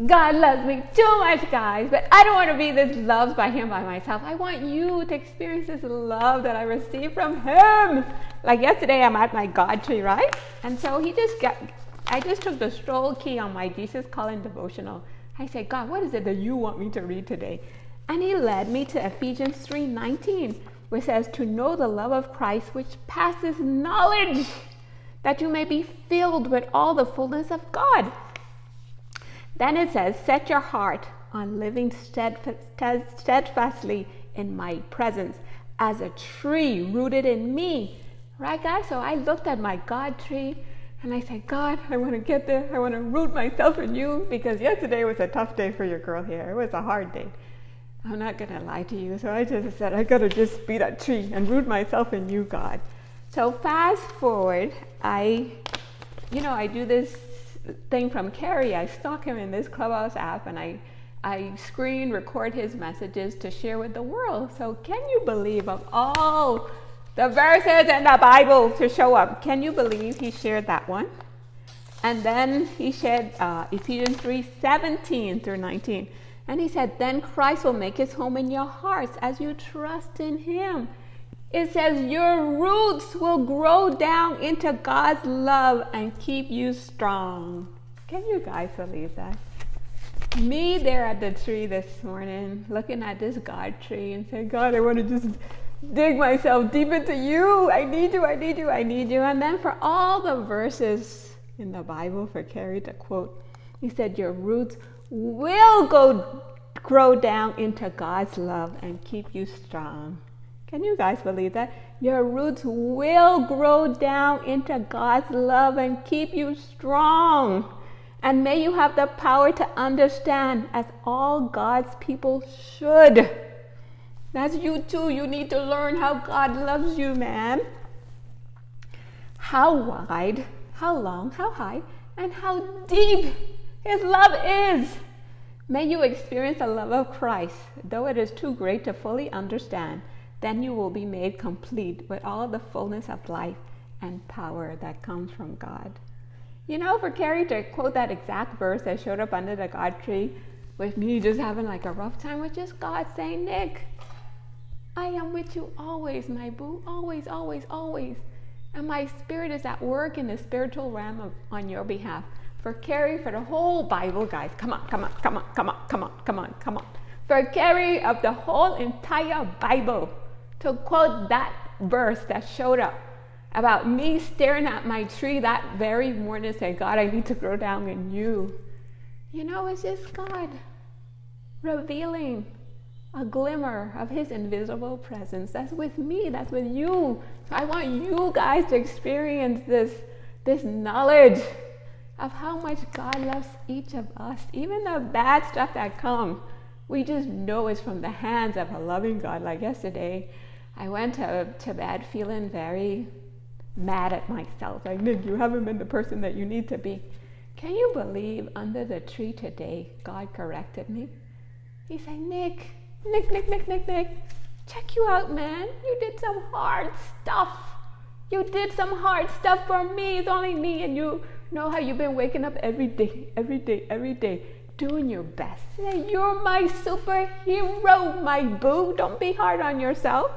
God loves me too much, guys, but I don't want to be this loved by Him by myself. I want you to experience this love that I received from Him. Like yesterday, I'm at my God tree, right? And so I just took the stroll key on my Jesus Calling devotional. I said, God, what is it that you want me to read today? And He led me to Ephesians 3:19, which says, to know the love of Christ, which passes knowledge, that you may be filled with all the fullness of God. Then it says, set your heart on living steadfastly in my presence as a tree rooted in me. Right, guys? So I looked at my God tree and I said, God, I want to get there. I want to root myself in you, because yesterday was a tough day for your girl here. It was a hard day. I'm not going to lie to you. So I just said, I got to just be that tree and root myself in you, God. So fast forward, I do this thing from Carrie. I stalk him in this Clubhouse app, and I screen record his messages to share with the world. So can you believe, of all the verses in the Bible to show up, can you believe he shared that one? And then he shared Ephesians 3:17-19. And he said, then Christ will make his home in your hearts as you trust in him. It says your roots will grow down into God's love and keep you strong. Can you guys believe that? Me there at the tree this morning, looking at this God tree and saying, God, I want to just dig myself deep into you. I need you, I need you, I need you. And then for all the verses in the Bible for Carrie to quote, he said, your roots will grow down into God's love and keep you strong. Can you guys believe that? Your roots will grow down into God's love and keep you strong. And may you have the power to understand, as all God's people should. That's you too. You need to learn how God loves you, man. How wide, how long, how high, and how deep his love is. May you experience the love of Christ, though it is too great to fully understand. Then you will be made complete with all the fullness of life and power that comes from God. You know, for Carrie to quote that exact verse that showed up under the God tree, with me just having like a rough time, with just God saying, Nick, I am with you always, my boo, always, always, always. And my spirit is at work in the spiritual realm on your behalf. For Carrie, for the whole Bible, guys, come on. For Carrie, of the whole entire Bible, to quote that verse that showed up about me staring at my tree that very morning saying, God, I need to grow down in you. You know, it's just God revealing a glimmer of his invisible presence. That's with me, that's with you. So I want you guys to experience this knowledge of how much God loves each of us. Even the bad stuff that comes, we just know it's from the hands of a loving God. Like yesterday, I went to bed feeling very mad at myself. Like, Nick, you haven't been the person that you need to be. Can you believe under the tree today, God corrected me? He said, Nick, check you out, man. You did some hard stuff. You did some hard stuff for me. It's only me, and you know how you've been waking up every day, doing your best. Say, you're my superhero, my boo. Don't be hard on yourself.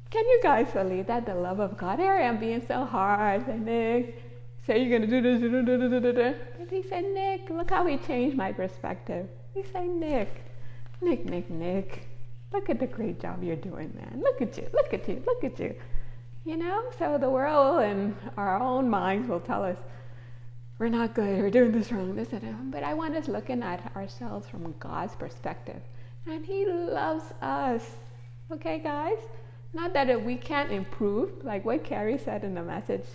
Can you guys believe that? The love of God. Here I am being so hard. And Nick, say you're going to do this. But he said, Nick, look how he changed my perspective. He said, Nick. Look at the great job you're doing, man. Look at you. You know, so the world and our own minds will tell us, we're not good, we're doing this wrong, this and that. But I want us looking at ourselves from God's perspective. And he loves us. Okay, guys? Not that we can't improve, like what Carrie said in the message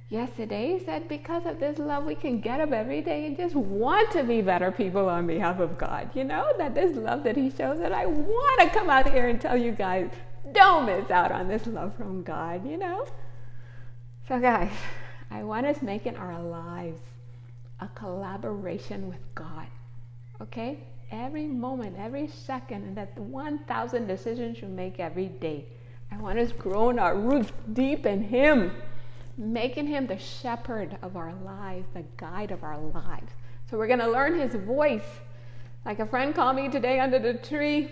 yesterday. He said, because of this love, we can get up every day and just want to be better people on behalf of God. You know, that this love that he shows, that I want to come out here and tell you guys, don't miss out on this love from God, you know? So guys, I want us making our lives a collaboration with God, okay? Every moment, every second, and that 1,000 decisions you make every day. I want us growing our roots deep in him, making him the shepherd of our lives, the guide of our lives, So we're going to learn his voice. Like a friend called me today under the tree,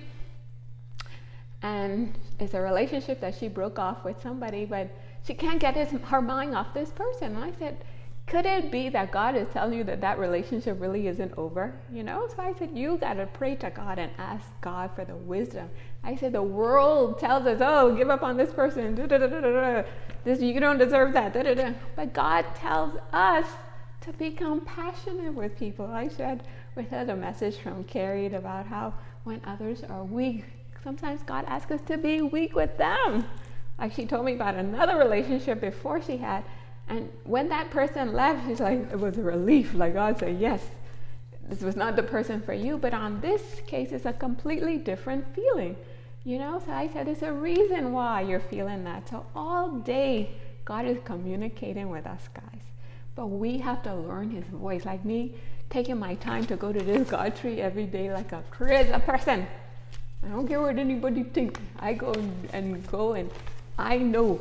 and it's a relationship that she broke off with somebody, but she can't get her mind off this person. And I said, could it be that God is telling you that that relationship really isn't over? You know? So I said, you got to pray to God and ask God for the wisdom. I said, the world tells us, oh, give up on this person. This, you don't deserve that. But God tells us to be compassionate with people. I said, we heard a message from Carrie about how when others are weak, sometimes God asks us to be weak with them. Like she told me about another relationship before she had. And when that person left, she's like, it was a relief. Like God said, yes, this was not the person for you. But on this case, it's a completely different feeling. You know, so I said, there's a reason why you're feeling that. So all day, God is communicating with us, guys. But we have to learn his voice. Like me, taking my time to go to this God tree every day like a crazy person. I don't care what anybody thinks. I go and I know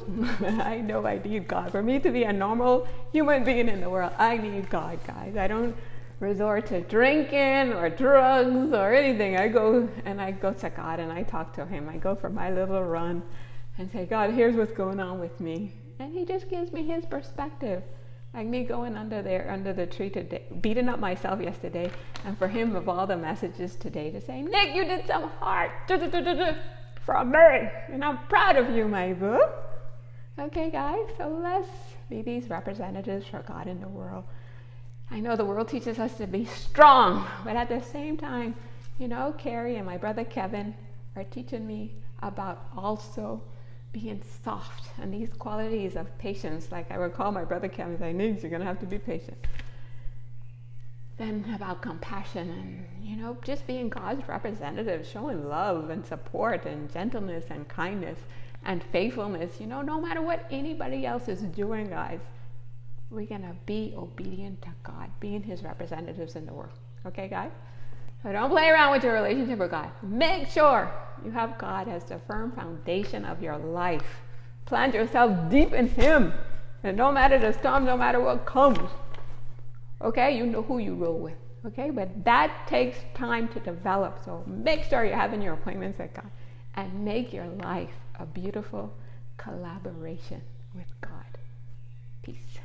I need God. For me to be a normal human being in the world, I need God, guys. I don't resort to drinking or drugs or anything. I go to God and I talk to him. I go for my little run and say, God, here's what's going on with me. And he just gives me his perspective. Like me going under the tree today, beating up myself yesterday, and for him of all the messages today to say, Nick, you did some hard from me, and I'm proud of you, my boo. Okay, guys, so let's be these representatives for God in the world. I know the world teaches us to be strong, but at the same time, you know, Carrie and my brother Kevin are teaching me about also being soft and these qualities of patience. Like I would call my brother Kevin and say, Nick, you're going to have to be patient. Then about compassion and, you know, just being God's representative, showing love and support and gentleness and kindness and faithfulness. You know, no matter what anybody else is doing, guys, we're going to be obedient to God, being his representatives in the world. Okay, guys? So don't play around with your relationship with God. Make sure you have God as the firm foundation of your life. Plant yourself deep in him. And no matter the storm, no matter what comes, okay, you know who you roll with. Okay, but that takes time to develop. So make sure you're having your appointments with God and make your life a beautiful collaboration with God. Peace.